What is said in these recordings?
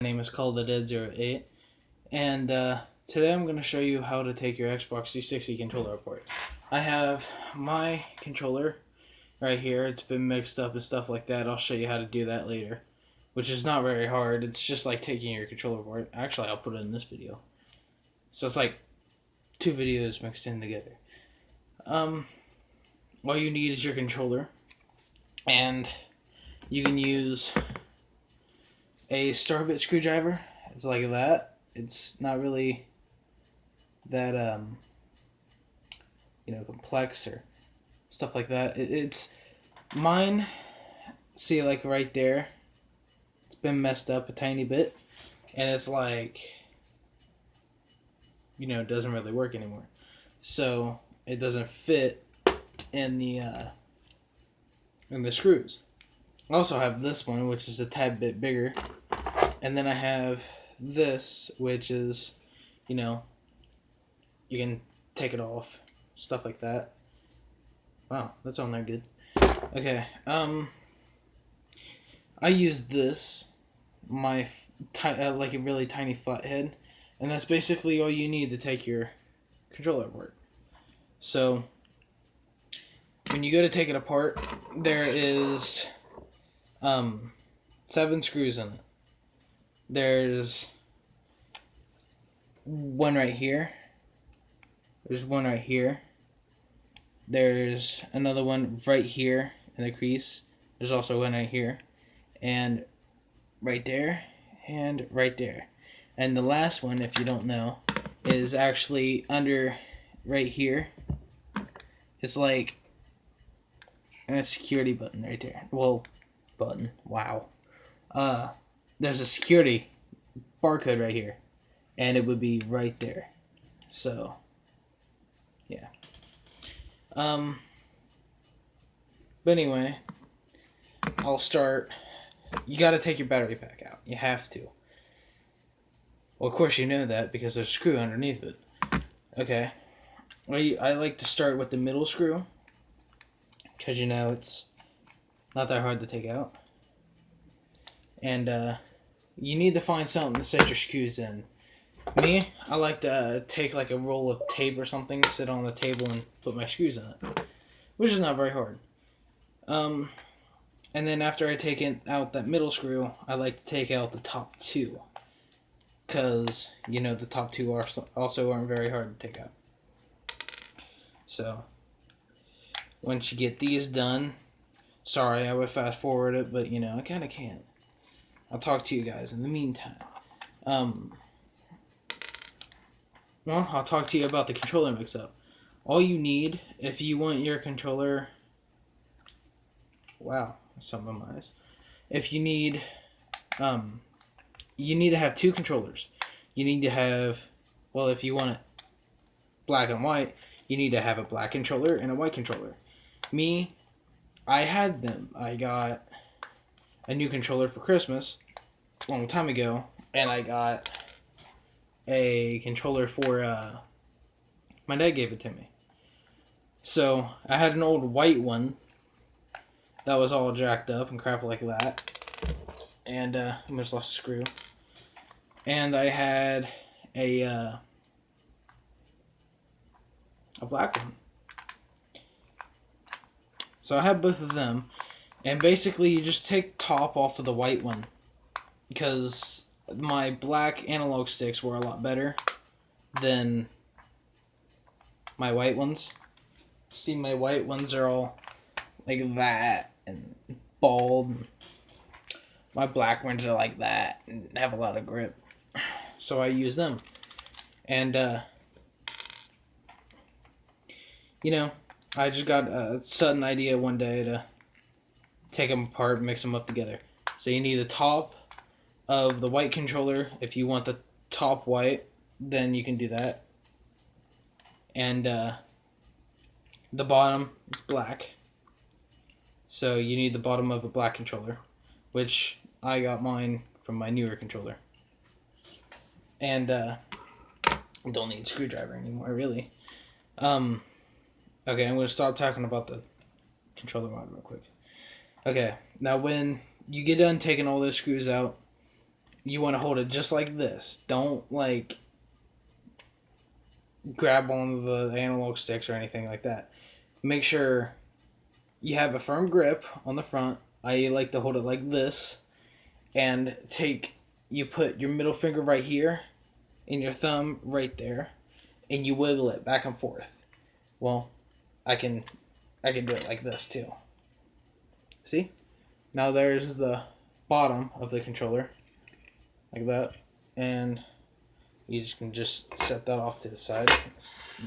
My name is CallTheDead08, and today I'm going to show you how to take your Xbox 360 controller apart. I have my controller right here. It's been mixed up and stuff like that. I'll show you how to do that later, which is not very hard. It's just like taking your controller apart. Actually, I'll put it in this video. So it's like two videos mixed in together. All you need is your controller, and you can use a Starbit screwdriver. It's like that. It's not really that complex or stuff like that. It's mine. See, like right there, it's been messed up a tiny bit, and it's like it doesn't really work anymore. So it doesn't fit in the screws. I also have this one, which is a tad bit bigger. And then I have this, which is, you can take it off. Stuff like that. Wow, that's on there good. Okay, I use this, like a really tiny flathead. And that's basically all you need to take your controller apart. So, when you go to take it apart, there is 7 screws in it. There's one right here. There's one right here. There's another one right here in the crease. There's also one right here. And right there. And right there. And the last one, if you don't know, is actually under right here. It's like a security button right there. Well, button. Wow. There's a security barcode right here, and it would be right there. So, yeah. But anyway, I'll start. You got to take your battery pack out. You have to. Well, of course you know that because there's a screw underneath it. Okay. I like to start with the middle screw because it's not that hard to take out. And you need to find something to set your screws in. Me, I like to take like a roll of tape or something, sit on the table and put my screws in it, which is not very hard. And then after I take out that middle screw, I like to take out the top 2, because the top 2 also aren't very hard to take out. So once you get these done, sorry I would fast forward it, but I kind of can't. I'll talk to you guys in the meantime. Well, I'll talk to you about the controller mix-up. All you need, if you want your controller... Wow, some of my eyes. If you need... you need to have 2 controllers. You need to have... Well, if you want it black and white, you need to have a black controller and a white controller. Me, I had them. I got a new controller for Christmas a long time ago, and I got a controller for my dad gave it to me. So I had an old white one that was all jacked up and crap like that, and I just lost a screw. And I had a black one. So I have both of them. And basically, you just take the top off of the white one, because my black analog sticks were a lot better than my white ones. See, my white ones are all like that and bald. My black ones are like that and have a lot of grip. So I use them. And, I just got a sudden idea one day to take them apart and mix them up together. So you need the top of the white controller. If you want the top white, then you can do that. And the bottom is black. So you need the bottom of a black controller, which I got mine from my newer controller. And don't need a screwdriver anymore, really. Okay, I'm going to stop talking about the controller mod real quick. Okay, now when you get done taking all those screws out, you want to hold it just like this. Don't like grab on the analog sticks or anything like that. Make sure you have a firm grip on the front. I like to hold it like this, and you put your middle finger right here and your thumb right there, and you wiggle it back and forth. Well, I can do it like this too. See? Now there's the bottom of the controller, like that, and you just can just set that off to the side.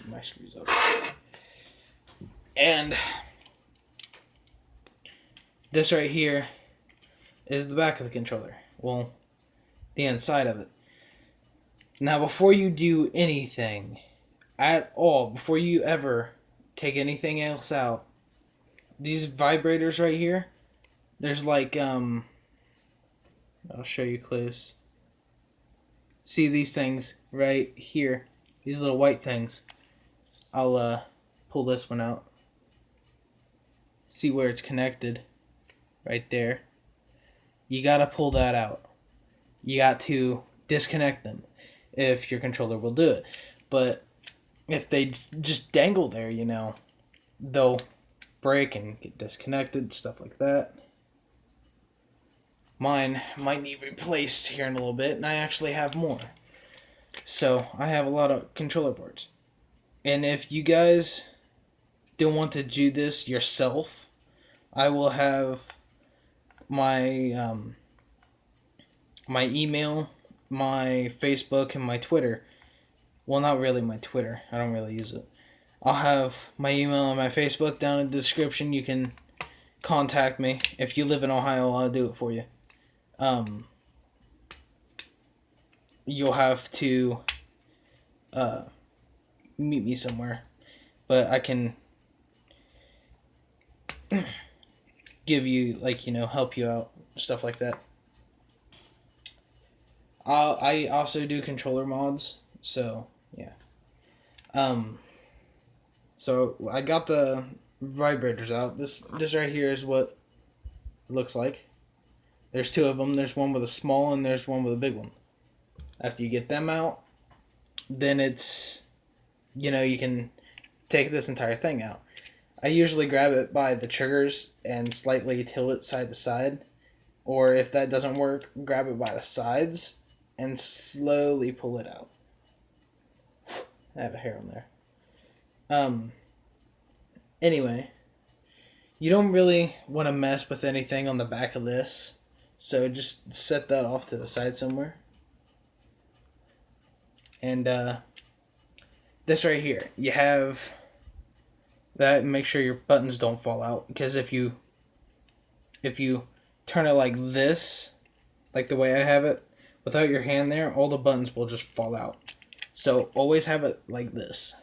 My screws up. And this right here is the back of the controller. Well, the inside of it. Now, before you do anything at all, before you ever take anything else out, these vibrators right here, there's like, I'll show you close. See these things right here, these little white things. I'll pull this one out. See where it's connected, right there. You gotta pull that out. You got to disconnect them if your controller will do it. But if they just dangle there, they'll break and get disconnected, stuff like that. Mine might need replaced here in a little bit, and I actually have more. So I have a lot of controller boards. And if you guys don't want to do this yourself, I will have my my email, my Facebook, and my Twitter. Well, not really my Twitter. I don't really use it. I'll have my email and my Facebook down in the description. You can contact me. If you live in Ohio, I'll do it for you. You'll have to meet me somewhere, but I can give you, help you out, stuff like that. I also do controller mods, so yeah. So I got the vibrators out. This right here is what it looks like. There's two of them. There's one with a small and there's one with a big one. After you get them out, then it's, you can take this entire thing out. I usually grab it by the triggers and slightly tilt it side to side. Or if that doesn't work, grab it by the sides and slowly pull it out. I have a hair on there. Anyway, you don't really want to mess with anything on the back of this. So just set that off to the side somewhere. And this right here, you have that, and make sure your buttons don't fall out, because if you turn it like this, like the way I have it, without your hand there, all the buttons will just fall out. So always have it like this.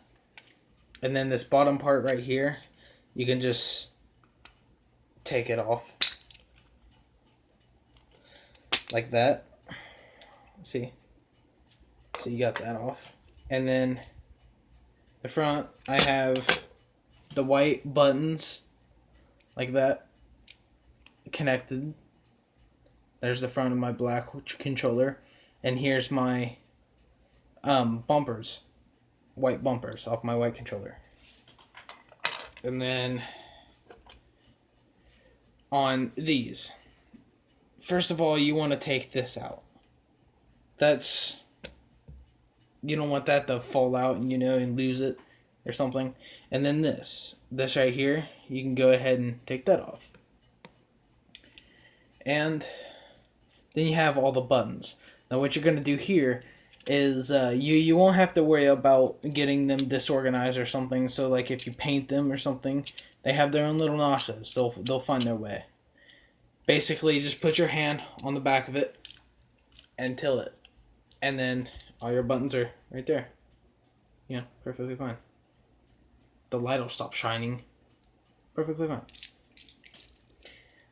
And then this bottom part right here, you can just take it off like that. See? So you got that off. And then the front, I have the white buttons like that connected. There's the front of my black controller. And here's my bumpers. White bumpers off my white controller. And then on these, first of all, you want to take this out. You don't want that to fall out and and lose it or something. And then this right here, you can go ahead and take that off. And then you have all the buttons. Now what you're going to do here is you won't have to worry about getting them disorganized or something. So like if you paint them or something, they have their own little notches. They'll find their way. Basically, just put your hand on the back of it and tilt it. And then all your buttons are right there. Yeah, perfectly fine. The light will stop shining. Perfectly fine.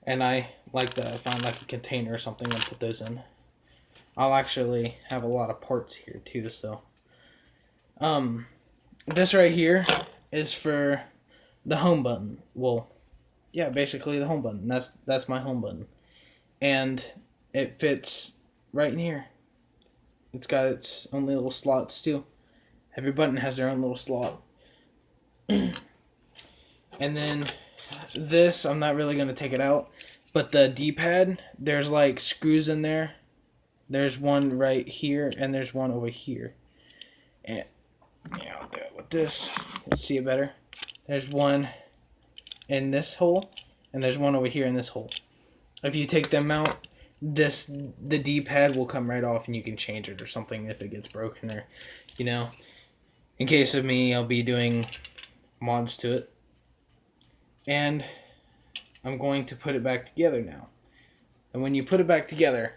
And I like to find like a container or something and put those in. I'll actually have a lot of parts here too, so. This right here is for the home button. Well, yeah, basically the home button. That's my home button. And it fits right in here. It's got its own little slots too. Every button has their own little slot. And then this, I'm not really going to take it out. But the D-pad, there's like screws in there. There's one right here and there's one over here. And yeah, I'll do it with this. Let's see it better. There's one in this hole and there's one over here in this hole. If you take them out, the D-pad will come right off and you can change it or something if it gets broken, or you know. In case of me, I'll be doing mods to it. And I'm going to put it back together now. And when you put it back together,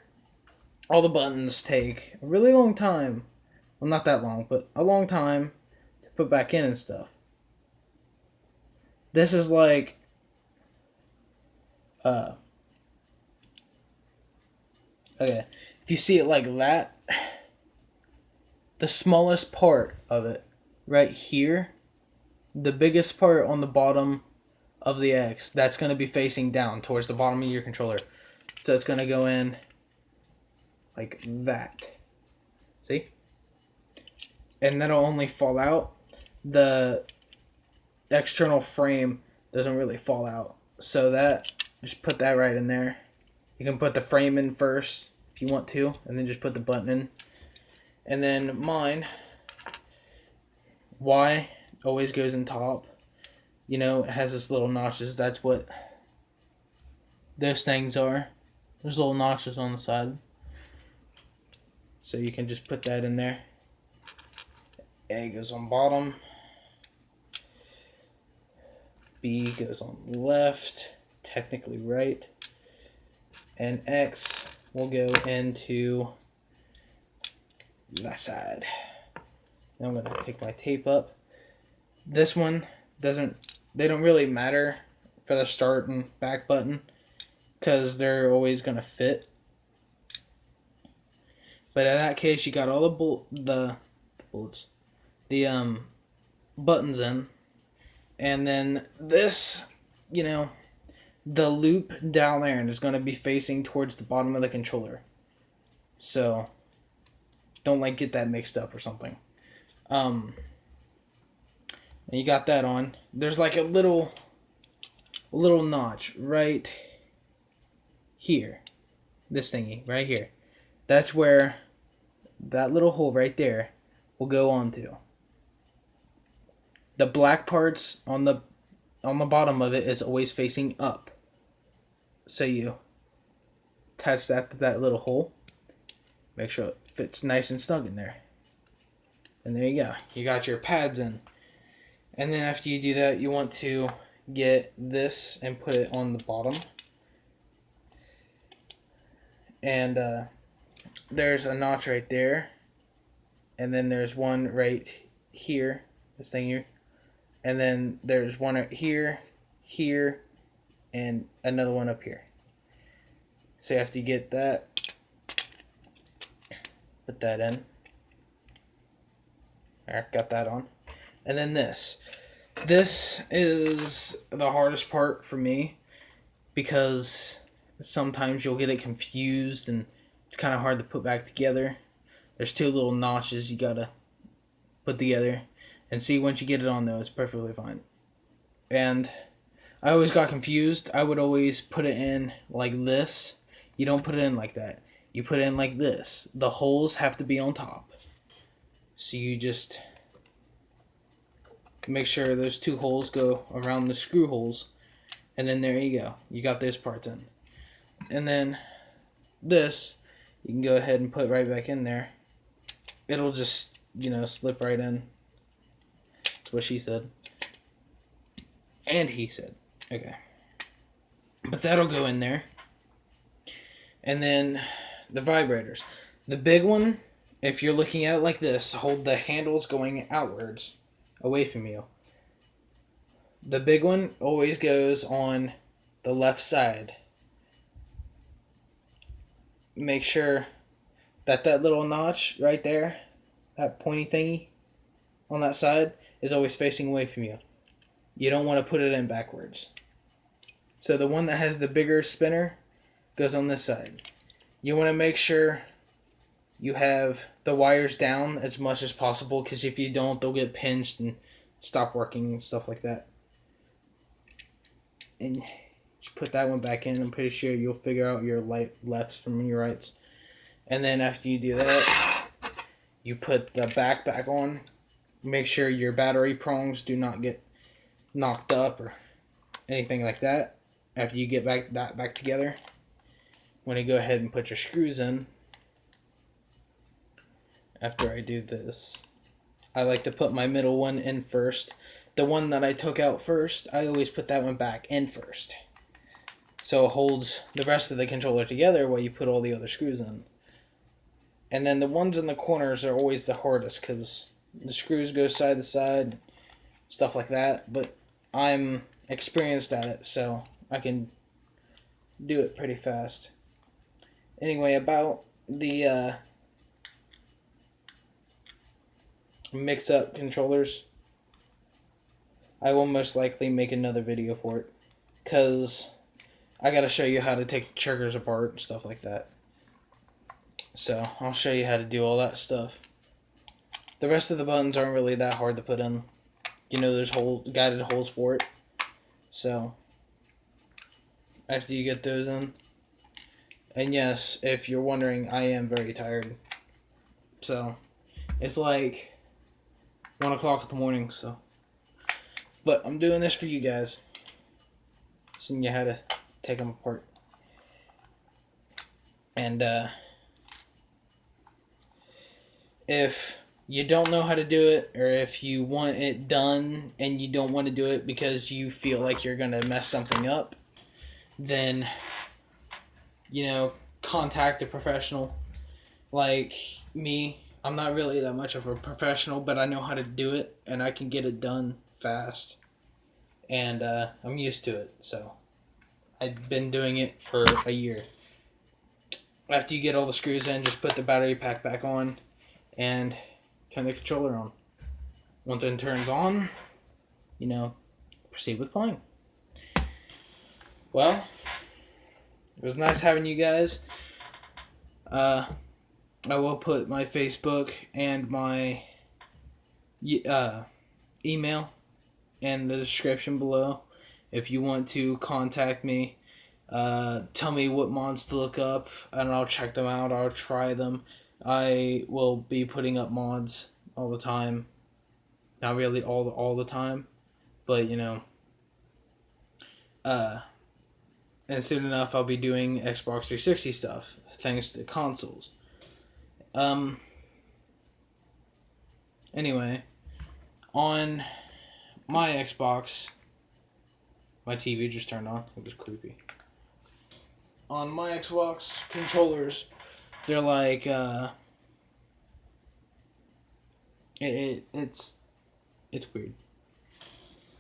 all the buttons take a really long time. Well, not that long, but a long time to put back in and stuff. This is like okay, if you see it like that, the smallest part of it right here, the biggest part on the bottom of the X, that's going to be facing down towards the bottom of your controller. So it's going to go in like that. See? And that'll only fall out. The external frame doesn't really fall out. So that, just put that right in there. You can put the frame in first if you want to, and then just put the button in. And then mine, Y always goes in top. You know, it has this little notches. That's what those things are. There's little notches on the side. So you can just put that in there. A goes on bottom. B goes on left, technically right. And X will go into that side. Now I'm going to pick my tape up. This one they don't really matter for the start and back button because they're always going to fit. But in that case, you got all the buttons in. And then this, you know, the loop down there is going to be facing towards the bottom of the controller. So don't like get that mixed up or something. And you got that on. There's like a little notch right here. This thingy right here. That's where that little hole right there will go onto. The black parts on the bottom of it is always facing up. So you attach that to that little hole. Make sure it fits nice and snug in there. And there you go. You got your pads in. And then after you do that, you want to get this and put it on the bottom. And there's a notch right there. And then there's one right here. This thing here. And then there's one right here, here, and another one up here. So after you get that, put that in. Alright, got that on. And then this. This is the hardest part for me because sometimes you'll get it confused and it's kind of hard to put back together. There's two little notches you gotta put together. And see, once you get it on though, it's perfectly fine. And I always got confused. I would always put it in like this. You don't put it in like that. You put it in like this. The holes have to be on top. So you just make sure those two holes go around the screw holes. And then there you go. You got those parts in. And then this, you can go ahead and put right back in there. It'll just, you know, slip right in. That's what she said. And he said. Okay. But that'll go in there. And then the vibrators. The big one, if you're looking at it like this, hold the handles going outwards, away from you. The big one always goes on the left side. Make sure that little notch right there, that pointy thingy on that side, is always facing away from you. You don't want to put it in backwards. So the one that has the bigger spinner goes on this side. You want to make sure you have the wires down as much as possible, because if you don't, they'll get pinched and stop working and stuff like that. And just put that one back in. I'm pretty sure you'll figure out your lefts from your rights. And then after you do that, you put the back on. Make sure your battery prongs do not get knocked up or anything like that. After you get that back together, when you go ahead and put your screws in, after I do this, I like to put my middle one in first. The one that I took out first, I always put that one back in first, so it holds the rest of the controller together while you put all the other screws in. And then the ones in the corners are always the hardest, because the screws go side to side, stuff like that. But I'm experienced at it, so I can do it pretty fast. Anyway, about the mix-up controllers, I will most likely make another video for it, because I gotta show you how to take the triggers apart and stuff like that. So I'll show you how to do all that stuff. The rest of the buttons aren't really that hard to put in. You know, there's guided holes for it. So after you get those in, and yes, if you're wondering, I am very tired. So it's like 1 o'clock in the morning. So, but I'm doing this for you guys, showing you how to take them apart. And if you don't know how to do it, or if you want it done and you don't want to do it because you feel like you're going to mess something up, then, you know, contact a professional like me. I'm not really that much of a professional, but I know how to do it, and I can get it done fast. And I'm used to it, so I've been doing it for a year. After you get all the screws in, just put the battery pack back on and turn the controller on. Once it turns on, you know, proceed with playing. Well, it was nice having you guys. I will put my Facebook and my email in the description below. If you want to contact me, tell me what mods to look up, and I'll check them out. I'll try them. I will be putting up mods all the time. Not really all the time, but you know. And soon enough, I'll be doing Xbox 360 stuff, thanks to consoles. Anyway, on my Xbox, my TV just turned on. It was creepy. On my Xbox controllers, they're like it's weird.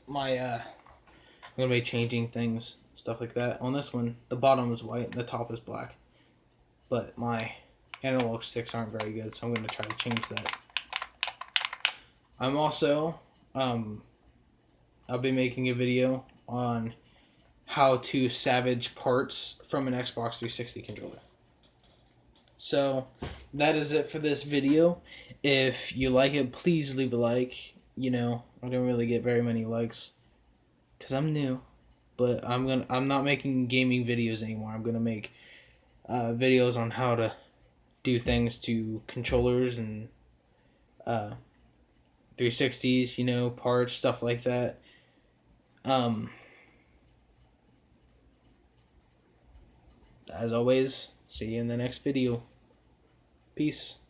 I'm gonna be changing things, stuff like that. On this one, the bottom is white and the top is black, but my analog sticks aren't very good, so I'm gonna try to change that. I'm also I'll be making a video on how to salvage parts from an Xbox 360 controller. So that is it for this video. If you like it, please leave a like. You know, I don't really get very many likes because I'm new, but I'm not making gaming videos anymore. I'm gonna make videos on how to do things to controllers and 360s, you know, parts, stuff like that. As always, see you in the next video. Peace.